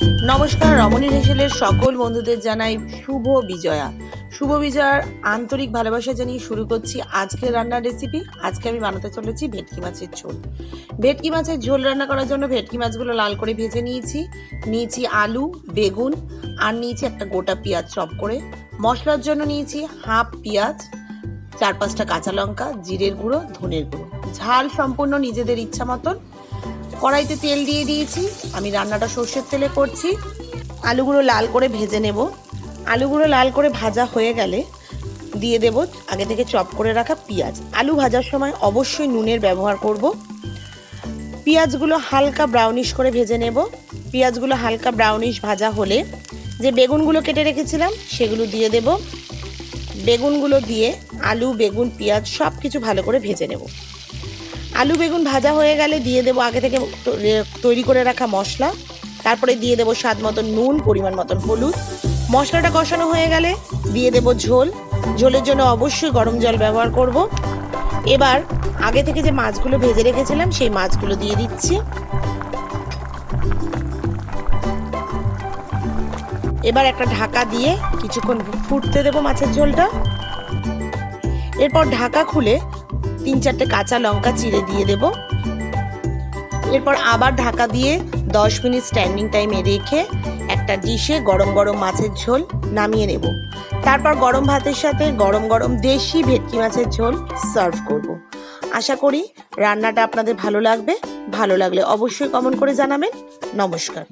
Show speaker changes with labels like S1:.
S1: নমস্কার, রমণী হেসেলের সকল বন্ধুদের জানাই শুভ বিজয়া। শুভ বিজয়ার আন্তরিক ভালোবাসা জানিয়ে শুরু করছি আজকের রান্নার রেসিপি। আজকে আমি বানাতে চলেছি ভেটকি মাছের ঝোল। ভেটকি মাছের ঝোল রান্না করার জন্য ভেটকি মাছগুলো লাল করে ভেজে নিয়েছি আলু, বেগুন আর নিয়েছি একটা গোটা পেঁয়াজ চপ করে। মশলার জন্য নিয়েছি হাফ পেঁয়াজ, 4-5টা কাঁচা লঙ্কা, জিরের গুঁড়ো, ধনের গুঁড়ো। ঝাল সম্পূর্ণ নিজেদের ইচ্ছা মতন। কড়াইতে তেল দিয়ে দিয়েছি। আমি রান্নাটা সর্ষের তেলে করছি। আলুগুলো লাল করে ভেজে নেব। আলুগুলো লাল করে ভাজা হয়ে গেলে দিয়ে দেব আগে থেকে চপ করে রাখা পেঁয়াজ। আলু ভাজার সময় অবশ্যই নুনের ব্যবহার করব। পেঁয়াজগুলো হালকা ব্রাউনিশ করে ভেজে নেব। পেঁয়াজগুলো হালকা ব্রাউনিশ ভাজা হলে যে বেগুনগুলো কেটে রেখেছিলাম সেগুলো দিয়ে দেব। বেগুনগুলো দিয়ে আলু, বেগুন, পেঁয়াজ সব কিছু ভালো করে ভেজে নেব। আলু বেগুন ভাজা হয়ে গেলে দিয়ে দেবো আগে থেকে তৈরি করে রাখা মশলা। তারপরে দিয়ে দেবো স্বাদ মতন নুন, পরিমাণ মতন হলুদ। মশলাটা কষানো হয়ে গেলে দিয়ে দেবো ঝোল। ঝোলের জন্য অবশ্যই গরম জল ব্যবহার করব। এবার আগে থেকে যে মাছগুলো ভেজে রেখেছিলাম সেই মাছগুলো দিয়ে দিচ্ছি। এবার একটা ঢাকা দিয়ে কিছুক্ষণ ফুটতে দেবো মাছের ঝোলটা। এরপর ঢাকা খুলে 3-4টে কাঁচা লঙ্কা চিড়ে দিয়ে দেব। এরপর আবার ঢাকা দিয়ে 10 মিনিট স্ট্যান্ডিং টাইমে রেখে একটা ডিশে গরম গরম মাছের ঝোল নামিয়ে নেব। তারপর গরম ভাতের সাথে গরম গরম দেশি ভেটকি মাছের ঝোল সার্ভ করব। আশা করি রান্নাটা আপনাদের ভালো লাগবে। ভালো লাগলে অবশ্যই কমেন্ট করে জানাবেন। নমস্কার।